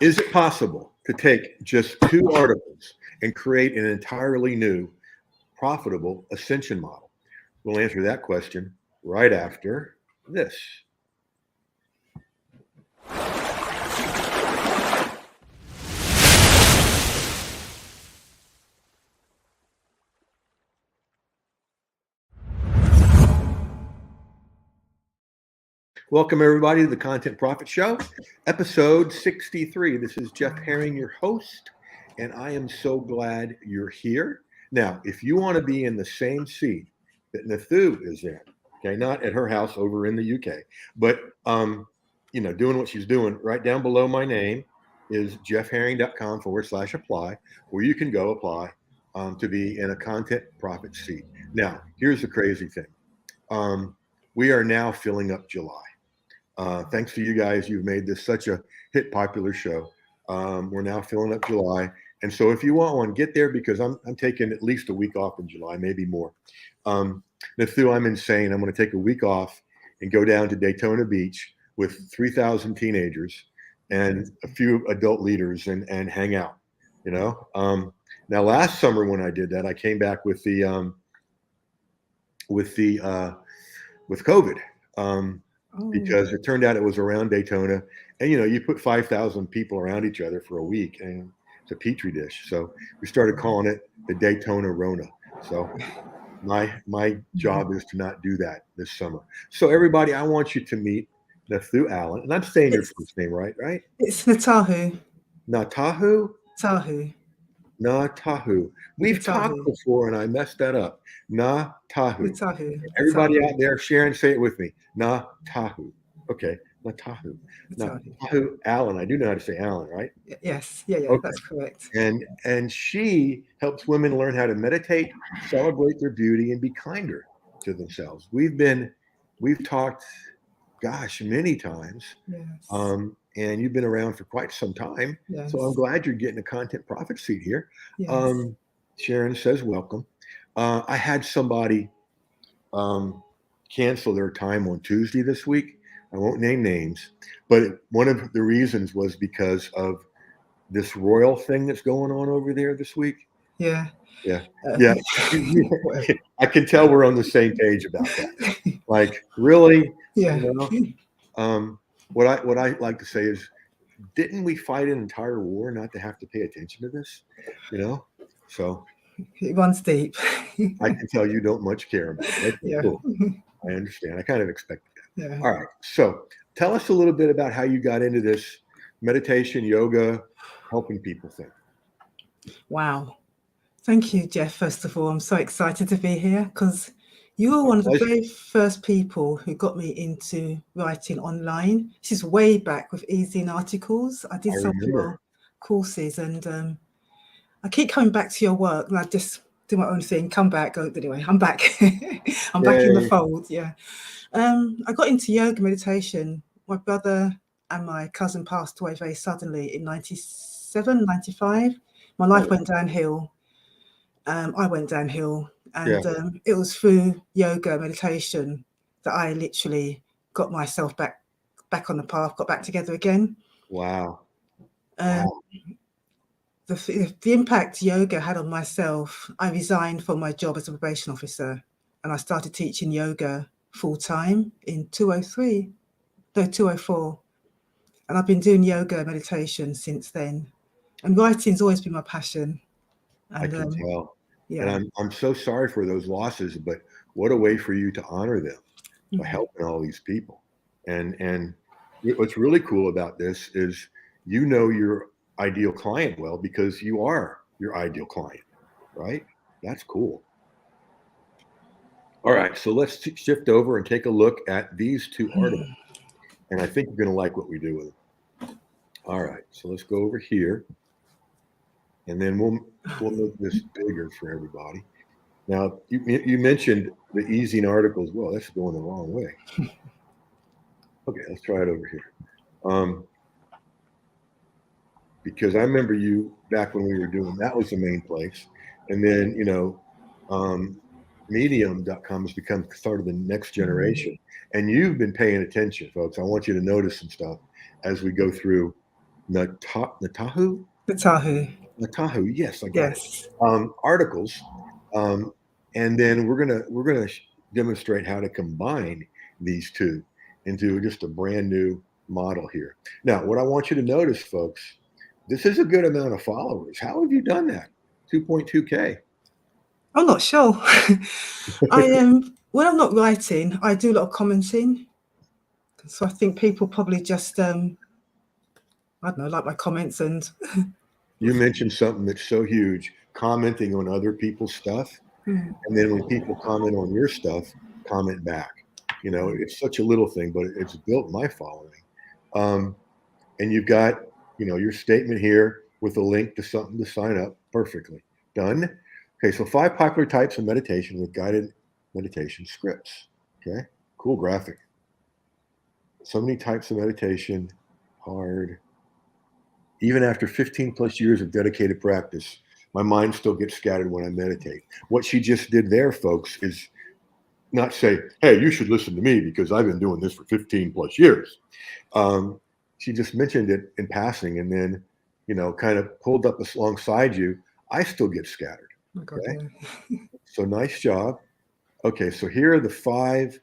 Is it possible to take just 2 articles and create an entirely new, profitable ascension model? We'll answer that question right after this. Welcome, everybody, to the Content Profit Show, episode 63. This is Jeff Herring, your host, and I am so glad you're here. Now, if you want to be in the same seat that Ntathu is in, okay, not at her house over in the UK, but doing what she's doing, right down below my name is jeffherring.com/apply, where you can go apply to be in a Content Profit seat. Now, here's the crazy thing. We are now filling up July. Thanks to you guys, you've made this such a hit, popular show. We're now filling up July, and so if you want one, get there, because I'm taking at least a week off in July, maybe more. Ntathu, I'm insane. I'm going to take a week off and go down to Daytona Beach with 3,000 teenagers and a few adult leaders and hang out. Now last summer when I did that, I came back with COVID. Because it turned out it was around Daytona, and you put 5,000 people around each other for a week, and it's a petri dish. So we started calling it the Daytona Rona. So my job is to not do that this summer. So everybody, I want you to meet Ntathu Allen, and I'm saying your first name right? It's Ntathu. Ntathu. Tahu. Ntathu. We've talked before, and I messed that up. Ntathu. Ntathu. Everybody out there, Sharon, say it with me. Ntathu. Okay, Ntathu. Ntathu Allen. I do know how to say Allen, right? Yes. Yeah. Okay. That's correct. And she helps women learn how to meditate, celebrate their beauty, and be kinder to themselves. We've talked, gosh, many times. Yes. And you've been around for quite some time. Yes. So I'm glad you're getting a Content Profit seat here. Yes. Sharon says welcome. I had somebody cancel their time on Tuesday this week. I won't name names, but one of the reasons was because of this royal thing that's going on over there this week. Yeah. I can tell we're on the same page about that. Like, really? Yeah. What I like to say is, didn't we fight an entire war not to have to pay attention to this? So it runs deep. I can tell you don't much care about it. Yeah. Cool. I understand. I kind of expected that. Yeah. All right. So tell us a little bit about how you got into this meditation, yoga, helping people think. Wow. Thank you, Jeff. First of all, I'm so excited to be here because you were one of the very first people who got me into writing online. This is way back with e-zine articles. I did some of your courses, and I keep coming back to your work, and I just do my own thing, come back, go, anyway, I'm back. I'm back in the fold, yeah. I got into yoga meditation. My brother and my cousin passed away very suddenly in 97, 95. My life went downhill. I went downhill. And it was through yoga meditation that I literally got myself back on the path, got back together again. Wow. The impact yoga had on myself, I resigned from my job as a probation officer, and I started teaching yoga full time in 2004. And I've been doing yoga meditation since then. And writing's always been my passion. And, I can tell. Yeah. And I'm so sorry for those losses, but what a way for you to honor them by helping all these people. And what's really cool about this is your ideal client well, because you are your ideal client, right? That's cool. All right, so let's shift over and take a look at these 2 articles. And I think you're going to like what we do with them. All right, so let's go over here. And then we'll make this bigger for everybody. Now, you mentioned the e-zine articles. Well, that's going the wrong way. Okay, let's try it over here. Because I remember you back when we were doing that was the main place. And then, medium.com has become sort of the next generation. And you've been paying attention, folks. I want you to notice some stuff as we go through Ntathu. Ntathu. Ntathu. Yes, I got it. Yes. Articles, and then we're gonna demonstrate how to combine these two into just a brand new model here. Now, what I want you to notice, folks, this is a good amount of followers. How have you done that? 2.2K. I'm not sure. I when I'm not writing, I do a lot of commenting. So I think people probably just I don't know, like my comments and You mentioned something that's so huge, commenting on other people's stuff. mm, And then when people comment on your stuff, comment back. You know, it's such a little thing, but it's built my following. Um, and you've got, your statement here with a link to something to sign up. Perfectly done. Okay, so 5 popular types of meditation with guided meditation scripts. Okay, cool graphic. So many types of meditation, hard. Even after 15 plus years of dedicated practice, my mind still gets scattered when I meditate. What she just did there, folks, is not say, hey, you should listen to me because I've been doing this for 15 plus years. She just mentioned it in passing and then, kind of pulled up alongside you. I still get scattered. oh God, Okay. yeah. So nice job. Okay. So here are the 5.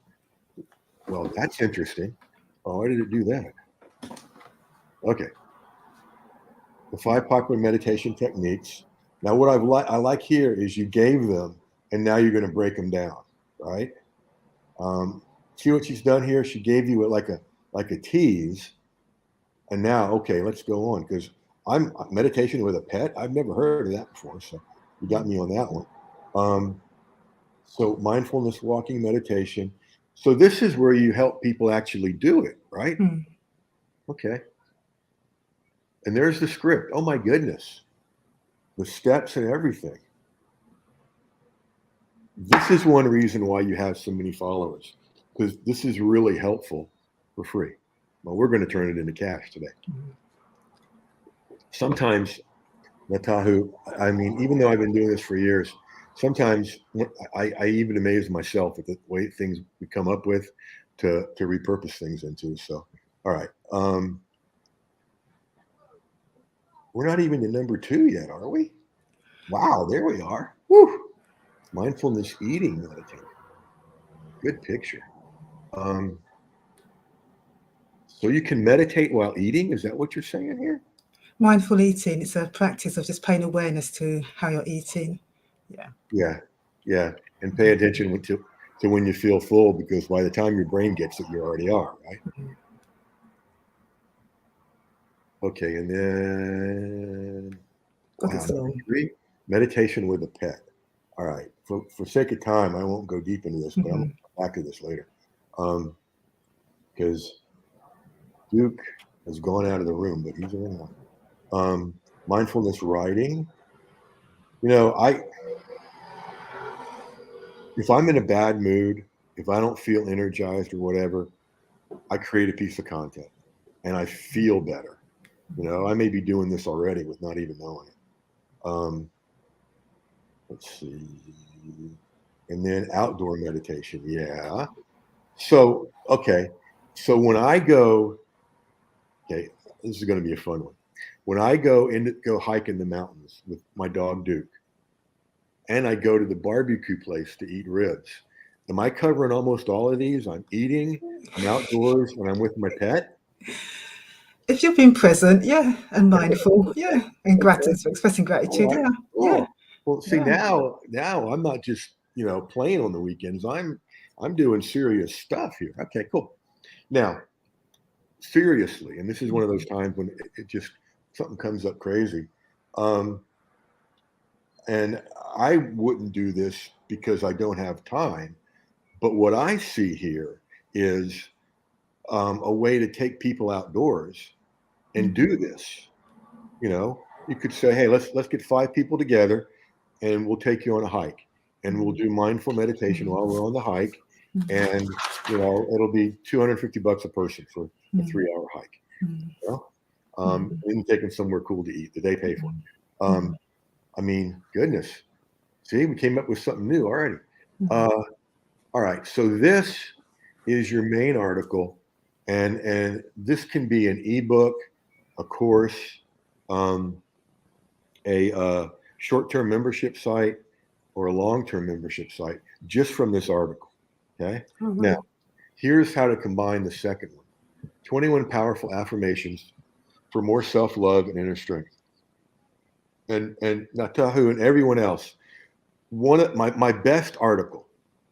Well, that's interesting. Oh, why did it do that? Okay. The 5 popular meditation techniques. Now, what I like here is you gave them and now you're going to break them down. Right. See what she's done here? She gave you like a tease. And now, okay, let's go on because I'm meditation with a pet. I've never heard of that before. So you got me on that one. So mindfulness, walking, meditation. So this is where you help people actually do it, right? Mm. Okay. And there's the script. Oh my goodness. The steps and everything. This is one reason why you have so many followers because this is really helpful for free. Well, we're going to turn it into cash today. Sometimes, Natahu, I mean, even though I've been doing this for years, sometimes I even amaze myself at the way things we come up with to repurpose things into. So, all right. We're not even to number 2 yet, are we? Wow, there we are. Woo! Mindfulness eating meditation. Good picture. So you can meditate while eating? Is that what you're saying here? Mindful eating, it's a practice of just paying awareness to how you're eating. Yeah. Yeah. And pay attention to when you feel full because by the time your brain gets it, you already are, right? Mm-hmm. Okay, and then God, it's long. 3, meditation with a pet. All right. For sake of time, I won't go deep into this, but I'm going to come back to this later. Because Duke has gone out of the room, but he's around. Mindfulness writing. If I'm in a bad mood, if I don't feel energized or whatever, I create a piece of content and I feel better. I may be doing this already with not even knowing it. Let's see. And then outdoor meditation. Yeah. So, okay. So when I go, okay, this is going to be a fun one. When I go hike in the mountains with my dog Duke, and I go to the barbecue place to eat ribs, am I covering almost all of these? I'm eating, I'm outdoors, and I'm with my pet. If you've been present, yeah, and mindful, yeah, and gratitude, expressing gratitude, Right. yeah, Cool. yeah. Well, see, Yeah. now I'm not just playing on the weekends. I'm doing serious stuff here. Okay, cool. Now, seriously, and this is one of those times when it just something comes up crazy. And I wouldn't do this because I don't have time. But what I see here is a way to take people outdoors and do this. You could say, hey, let's get 5 people together and we'll take you on a hike and we'll do mindful meditation while we're on the hike. And, it'll be $250 a person for a 3-hour hike. And take them somewhere cool to eat that they pay for. I mean, goodness. See, we came up with something new already. All right. So this is your main article. And this can be an ebook. a course, um, a short-term membership site, or a long-term membership site just from this article. Okay. Oh, wow. Now, here's how to combine the second one: 21 powerful affirmations for more self-love and inner strength. And Ntathu and everyone else, one of my best article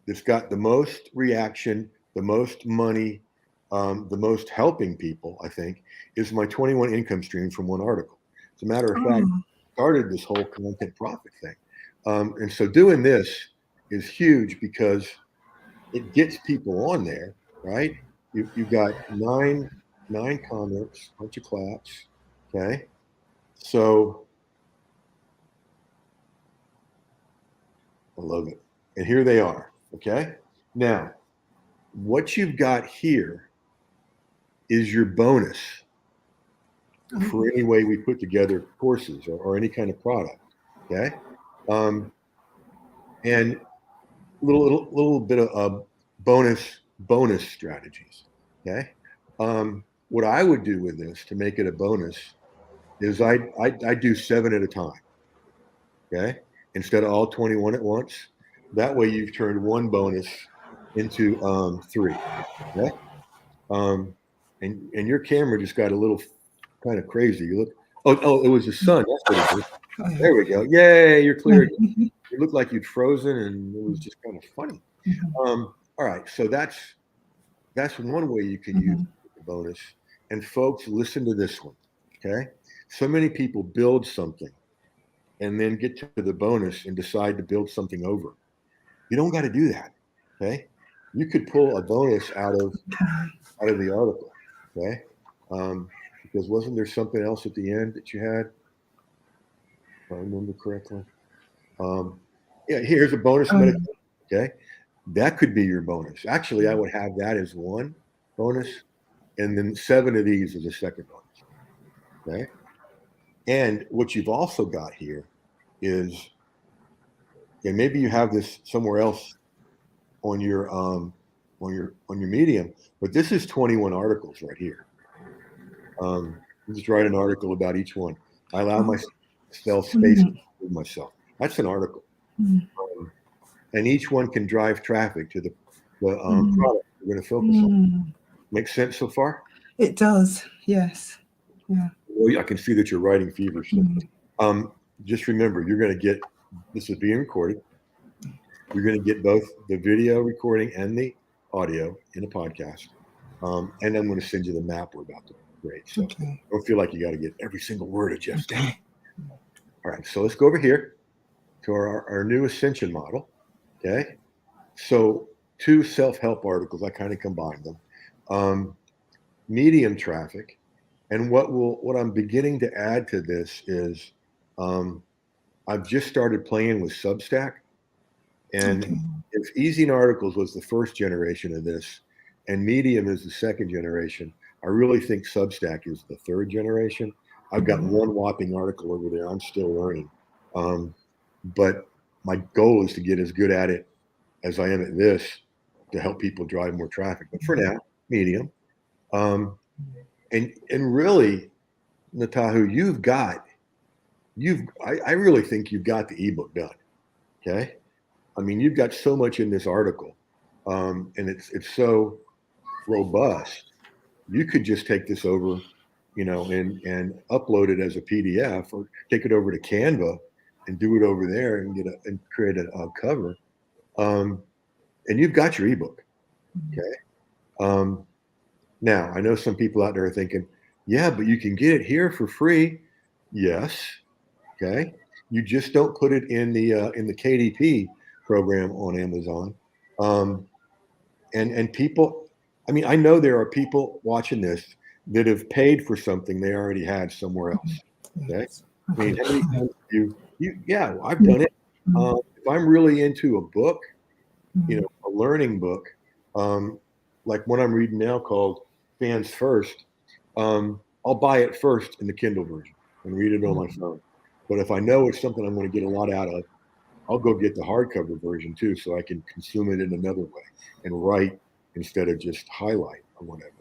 that's got the most reaction, the most money, the most helping people, I think, is my 21 income streams from one article. As a matter of fact, Oh, started this whole content profit thing. And so doing this is huge because it gets people on there, right? You've got nine comments, bunch of claps. Okay. So I love it. And here they are. Okay. Now, what you've got here is your bonus for any way we put together courses or any kind of product. Okay. And little bit of bonus strategies. Okay. What I would do with this to make it a bonus is I do 7 at a time. Okay. Instead of all 21 at once. That way you've turned one bonus into 3. Okay. And your camera just got a little kind of crazy. You look. Oh, it was the sun. That's what it is. oh, yeah. There we go. Yay, you're clear. Mhm. You looked like you'd frozen, and it was just kind of funny. Mhm. All right, so that's one way you can use the bonus. And folks, listen to this one. Okay, so many people build something and then get to the bonus and decide to build something over. You don't got to do that. Okay, you could pull a bonus out of the article. Okay, because wasn't there something else at the end that you had? If I remember correctly. Yeah, here's a bonus Oh, meditation. Okay, that could be your bonus. Actually, I would have that as one bonus, and then 7 of these as a second bonus. Okay, and what you've also got here is, and maybe you have this somewhere else on your Medium, but this is 21 articles right here. Just write an article about each one. I allow myself space to improve myself. That's an article. And each one can drive traffic to the product we're going to focus on. Make sense so far? It does, yes. Yeah. Well, I can see that you're writing feverishly. Just remember, you're going to get, this is being recorded. You're going to get both the video recording and the audio in a podcast. And I'm going to send you the map we're about to create. So don't feel like you got to get every single word of Jeff's day. All right, so let's go over here to our new Ascension model. Okay, so 2 self-help articles, I kind of combined them. Medium traffic, and what I'm beginning to add to this is I've just started playing with Substack, and if Easy Articles was the first generation of this, and Medium is the second generation, I really think Substack is the third generation. I've got one whopping article over there. I'm still learning, but my goal is to get as good at it as I am at this to help people drive more traffic. But for now, Medium. And really, Ntathu, I really think you've got the ebook done. Okay. I mean, you've got so much in this article, and it's so robust. You could just take this over, and upload it as a PDF, or take it over to Canva and do it over there and create a cover. And you've got your ebook. Okay. Now, I know some people out there are thinking, yeah, but you can get it here for free. Yes. Okay. You just don't put it in the KDP program on Amazon. And people, I mean, I know there are people watching this that have paid for something they already had somewhere else. Okay. I mean, how many times yeah, I've done it. If I'm really into a book, a learning book, like one I'm reading now called Fans First, I'll buy it first in the Kindle version and read it on my phone. But if I know it's something I'm going to get a lot out of, I'll go get the hardcover version too, so I can consume it in another way and write instead of just highlight or whatever.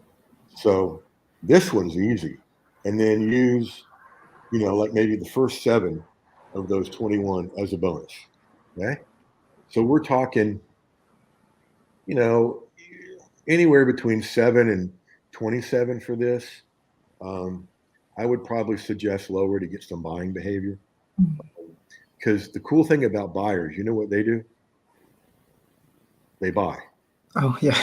So this one's easy. and then use, like maybe the first 7 of those 21 as a bonus. Okay. So we're talking, you know, anywhere between 7 and 27 for this. I would probably suggest lower to get some buying behavior. Because the cool thing about buyers, you know what they do? They buy. Oh, yeah.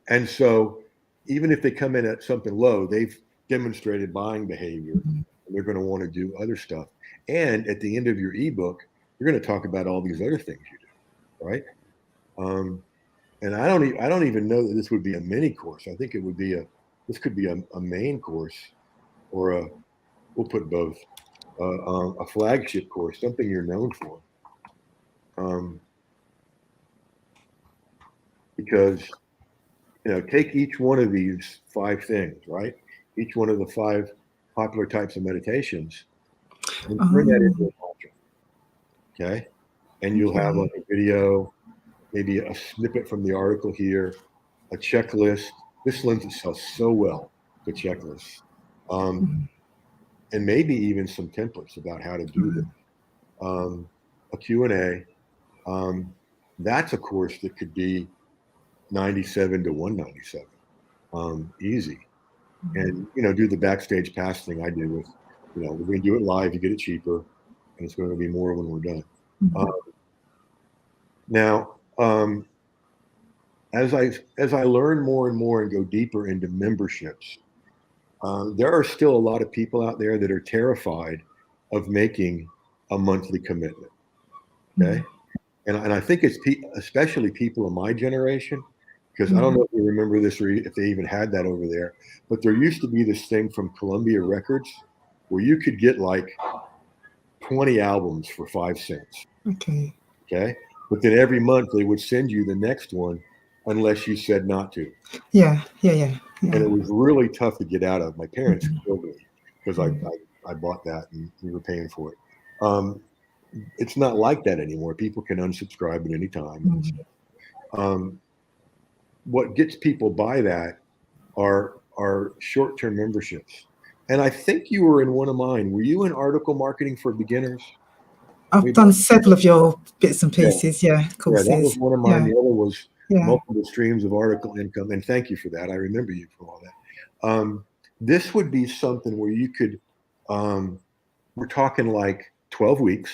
And so even if they come in at something low, they've demonstrated buying behavior, and they're going to want to do other stuff. And at the end of your ebook, you're going to talk about all these other things you do, right? And I don't even know that this would be a mini course. I think it would be this could be a main course, or we'll put both, a flagship course, something you're known for. Because take each one of these 5 things, right? Each one of the 5 popular types of meditations, and turn that into a mantra. Okay, and you'll have like a video, maybe a snippet from the article here, a checklist. This lends itself so well to checklists, and maybe even some templates about how to do this. A Q&A. That's a course that could be 97 to 197, easy. And do the backstage pass thing I do with, we're going to do it live. You get it cheaper, and it's going to be more when we're done. Now, as I learn more and more and go deeper into memberships, there are still a lot of people out there that are terrified of making a monthly commitment. Okay, and I think it's especially people of my generation. Because I don't know if you remember this or if they even had that over there, but there used to be this thing from Columbia Records where you could get like 20 albums for 5 cents. Okay. Okay. But then every month they would send you the next one unless you said not to. Yeah. And it was really tough to get out of. My parents killed me because I bought that and we were paying for it. It's not like that anymore. People can unsubscribe at any time. What gets people by that are short-term memberships. And I think you were in one of mine. Were you in article marketing for beginners? I've done several of your bits and pieces, courses. Yeah, that was one of mine. The other was Yeah. multiple streams of article income. And thank you for that. I remember you for all that. This would be something where you could, we're talking like 12 weeks,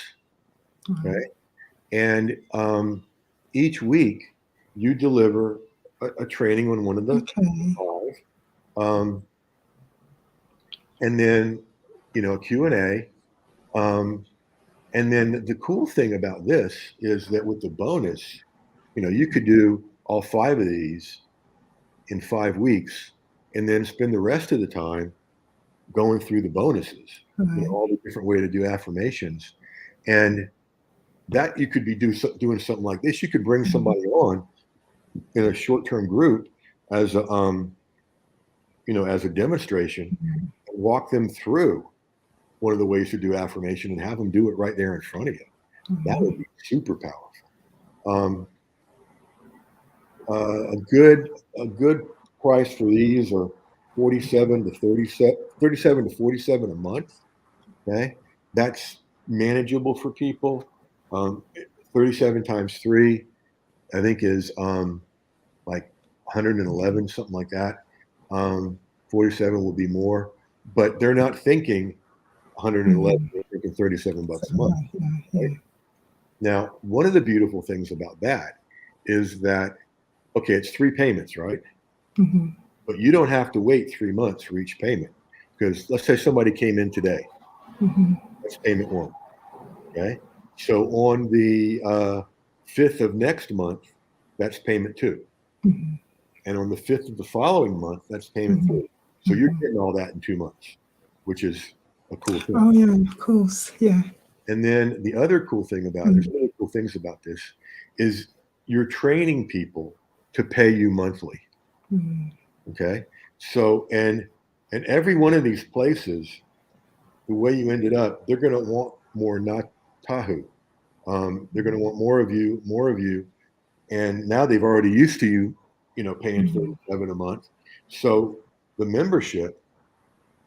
okay? And each week you deliver a training on one of the 5. And then, a Q&A. And then the cool thing about this is that with the bonus, you could do all 5 of these in 5 weeks and then spend the rest of the time going through the bonuses, all the different ways to do affirmations. And that you could be doing something like this. You could bring somebody on in a short-term group as a, as a demonstration, and walk them through one of the ways to do affirmation and have them do it right there in front of you. That would be super powerful. A good price for these are 37 to 47 a month. Okay, that's manageable for people. 37 times 3, I think, is like 111, something like that. 47 will be more, but they're not thinking 111, they're thinking $37 a month. Right? Now, one of the beautiful things about that is that, okay, it's 3 payments, right? But you don't have to wait 3 months for each payment. Because let's say somebody came in today. That's payment 1. Okay. So on the 5th of next month, that's payment 2. And on the 5th of the following month, that's payment 3. So you're getting all that in 2 months, which is a cool thing. Oh, yeah, of course. Yeah. And then the other cool thing about there's really cool things about this is you're training people to pay you monthly. Okay. So, and every one of these places, the way you ended up, they're going to want more Ntathu. They're going to want more of you. And now they've already used to you, paying $37 a month. So the membership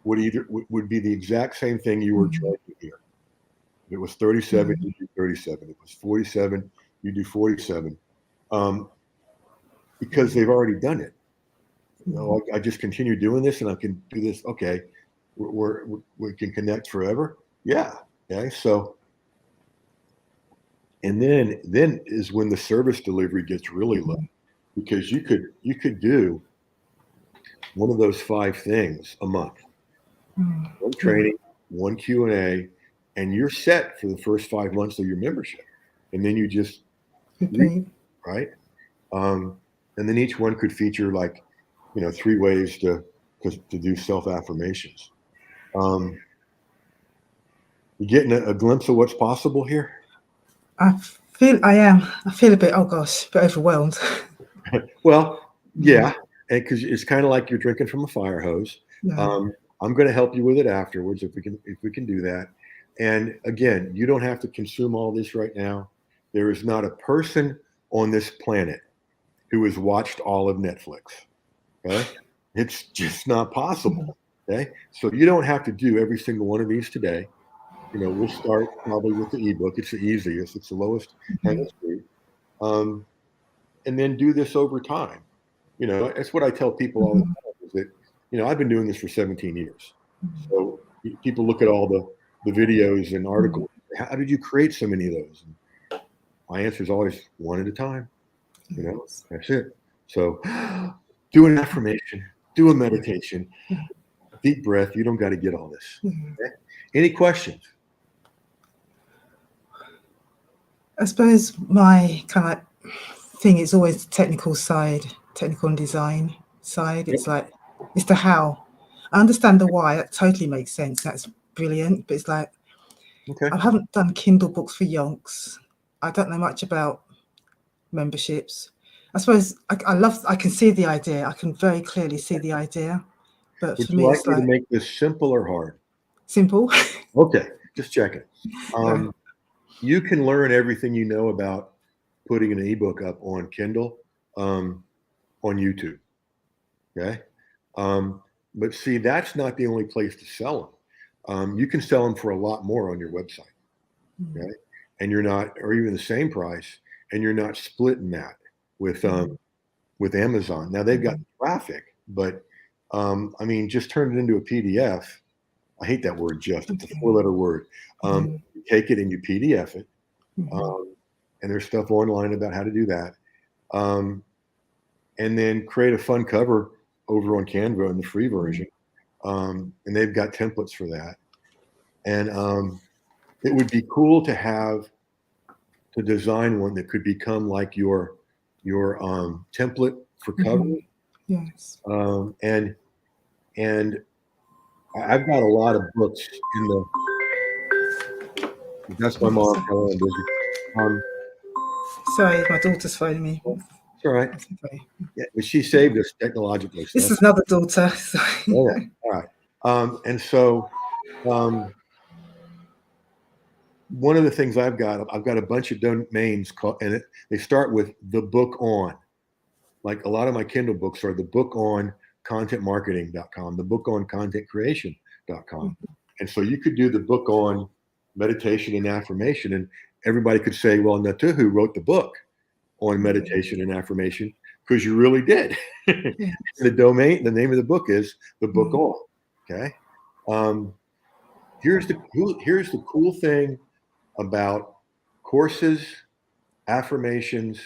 would be the exact same thing you were charging here. If it was 37, you do 37. If it was 47, you do 47. Because they've already done it. I just continue doing this, and I can do this. Okay, we can connect forever. Yeah. Okay. So, and then is when the service delivery gets really low, because you could do one of those 5 things a month, one training, one Q&A, and you're set for the first 5 months of your membership, and then you just right. And then each one could feature, like, 3 ways to do self-affirmations. You getting a glimpse of what's possible here? I feel a bit, oh gosh, a bit overwhelmed. Well, yeah, and because it's kind of like you're drinking from a fire hose. I'm going to help you with it afterwards if we can do that. And again, you don't have to consume all this right now. There is not a person on this planet who has watched all of Netflix. Okay, it's just not possible. Okay, so you don't have to do every single one of these today. We'll start probably with the ebook. It's the easiest. It's the lowest hanging fruit. And then do this over time. That's what I tell people all the time, is that, I've been doing this for 17 years. So people look at all the videos and articles. How did you create so many of those? And my answer is always one at a time. That's it. So do an affirmation, do a meditation, deep breath. You don't got to get all this. Okay? Any questions? I suppose my kind of thing is always the technical and design side. It's like, it's the how. I understand the why. That totally makes sense. That's brilliant. But it's like, I haven't done Kindle books for yonks. I don't know much about memberships. I suppose I can see the idea. I can very clearly see the idea. But Would for you me, like it's me like, to make this simple or hard? Simple. Okay, just checking. You can learn everything you know about putting an ebook up on Kindle, on YouTube. Okay. But see, that's not the only place to sell them. You can sell them for a lot more on your website. Okay. And you're not, or even the same price, and you're not splitting that with Amazon. Now they've got traffic, but just turn it into a PDF. I hate that word, Jeff. It's a 4-letter word. You take it and you PDF it. And there's stuff online about how to do that. And then create a fun cover over on Canva in the free version. And they've got templates for that. And it would be cool to design one that could become like your template for cover. Yes. And I've got a lot of books in the. That's my mom. Hello, I'm busy. Sorry, my daughter's phoning me. It's all right. Yeah, but she saved us technologically. So this is another daughter. all right. And so one of the things I've got a bunch of domains called, and they start with the book on. Like a lot of my Kindle books are the book on contentmarketing.com, the book on contentcreation.com. And so you could do the book on meditation and affirmation, and everybody could say, well, Ntathu wrote the book on meditation and affirmation, because you really did. The name of the book is the book on. Okay. Here's the cool thing about courses, affirmations,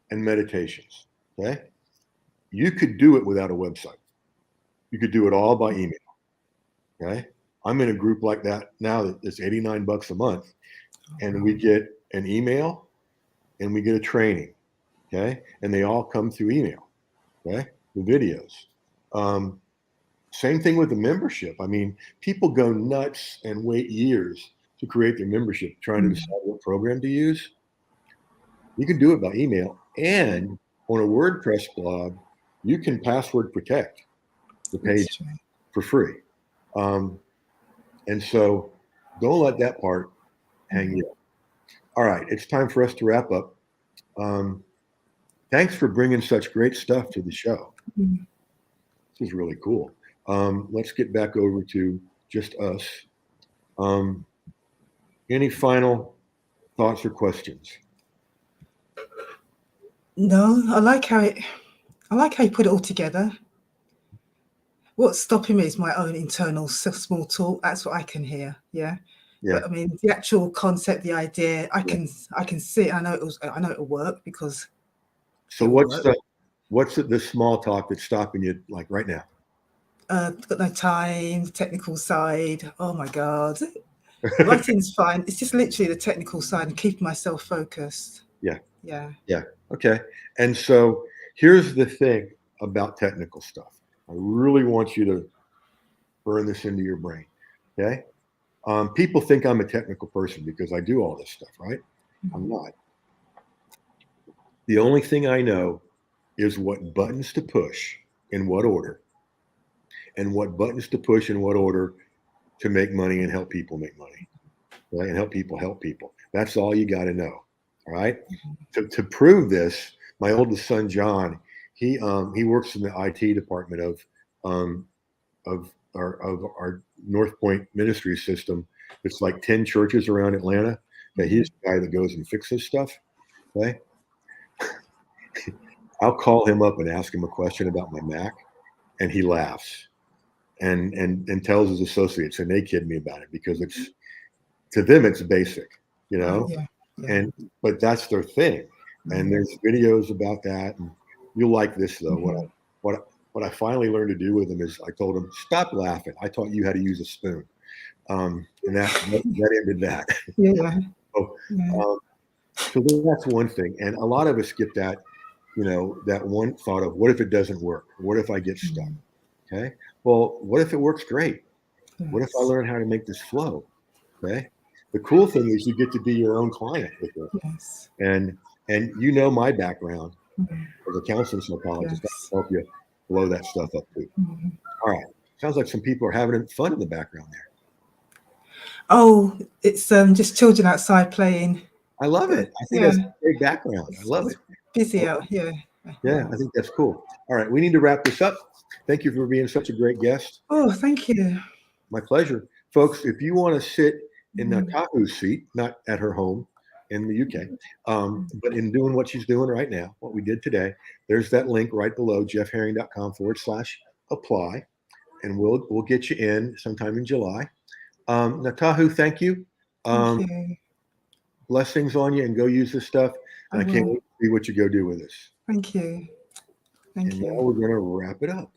and meditations. Okay. You could do it without a website. You could do it all by email. Okay. I'm in a group like that now that it's $89 a month, and we get an email and we get a training. Okay. And they all come through email. Okay. The videos. Same thing with the membership. People go nuts and wait years to create their membership, trying to decide what program to use. You can do it by email, and on a WordPress blog, you can password protect the page for free. And so don't let that part hang you up. All right, it's time for us to wrap up. Thanks for bringing such great stuff to the show. This is really cool. Let's get back over to just us. Any final thoughts or questions? No, I like how you put it all together. What's stopping me is my own internal small talk. That's what I can hear. Yeah. Yeah. But I mean, the actual concept, the idea, I can see. I know it'll work because. So what's the small talk that's stopping you like right now? Got no time. The technical side. Oh my God. Writing's fine. It's just literally the technical side and keeping myself focused. Yeah. Yeah. Yeah. Okay. And so here's the thing about technical stuff. I really want you to burn this into your brain. Okay. People think I'm a technical person because I do all this stuff, right? I'm not. The only thing I know is what buttons to push in what order, and what buttons to push in what order to make money and help people make money, right? And help people. That's all you got to know. All right. To prove this, my oldest son John, he works in the IT department of our North Point ministry system. It's like 10 churches around Atlanta. Okay, he's the guy that goes and fixes stuff. Okay. I'll call him up and ask him a question about my Mac, and he laughs and tells his associates, and they kid me about it because it's, to them it's basic, you know. And but that's their thing, and there's videos about that. And you'll like this though. What I finally learned to do with him is I told him, stop laughing. I taught you how to use a spoon, and that ended that. So that's one thing, and a lot of us get that, that one thought of, what if it doesn't work? What if I get stuck? Okay. Well, what if it works great? What if I learn how to make this flow? Okay. The cool thing is you get to be your own client with it. And my background as a counseling psychologist, I can help you blow that stuff up too. All right. Sounds like some people are having fun in the background there. Oh, it's just children outside playing. I love it. I think that's a great background. I love it. Busy out here. Yeah, I think that's cool. All right. We need to wrap this up. Thank you for being such a great guest. Oh, thank you. My pleasure. Folks, if you want to sit in Ntathu's seat, not at her home in the UK, but in doing what she's doing right now, what we did today, there's that link right below, jeffherring.com/apply, and we'll get you in sometime in July. Ntathu, thank you. Thank you. Blessings on you, and go use this stuff. And I can't wait to see what you go do with this. Thank you. Now we're going to wrap it up.